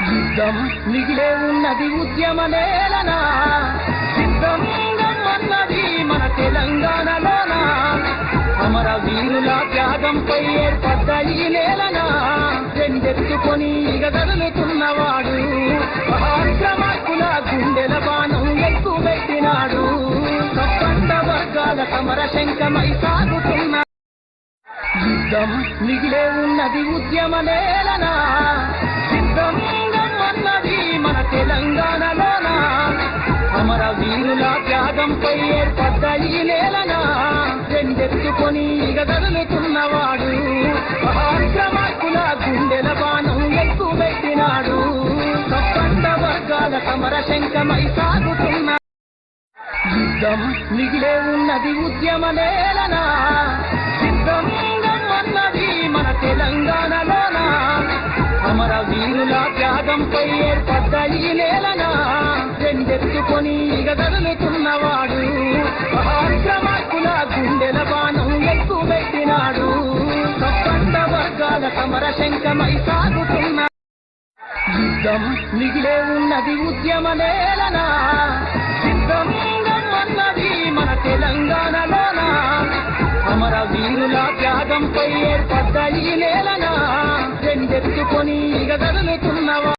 యుద్ధం మిగిలే ఉన్నది ఉద్యమ నేలనా, సిద్ధమన్నది మన తెలంగాణలోన, అమర వీరుల త్యాగంపై ఏర్పడ్డ ఈ నేలనా, రెండెత్తుకొని ఇక కదులుతున్నవాడు, మహాక్రమాకుల గుండెల బాణం ఎక్కుపెట్టినాడు, సబ్బండ వర్గాల సమర శంఖమై సాగుతున్న యుద్ధం మిగిలే ఉన్నది ఉద్యమ నేలనా, సిద్ధమన్నది మన తెలంగాణలోన, అమర వీరుల త్యాగంపై ఏర్పడ్డ ఈ నేలనా, రెండెత్తుకొని ఇక కదులుతున్నవాడు, మహాక్రమాకుల గుండెల బాణం ఎక్కుపెట్టినాడు, సబ్బండ వర్గాల సమర శంఖమై సాగుతున్న యుద్ధం మిగిలే ఉన్నది ఉద్యమ నేలనా, సిద్ధమన్నది మన తెలంగాణలోన, అమర వీరుల త్యాగంపై ఏర్పడ్డ ఈ నేలనా, రెండెత్తుకొని ఇక కదులుతున్నవాడు, మహాక్రమాకుల గుండెల బాణం ఎక్కుపెట్టినాడు, సబ్బండ వర్గాల సమర శంఖమై సాగుతున్న యుద్ధం మిగిలే ఉన్నది ఉద్యమ నేలనా, సిద్ధమన్నది మన తెలంగాణలోన, అమర వీరుల త్యాగంపై ఏర్పడ్డ ఈ నేలనా, రెండెత్తుకొని ఇక కదులుతున్నవా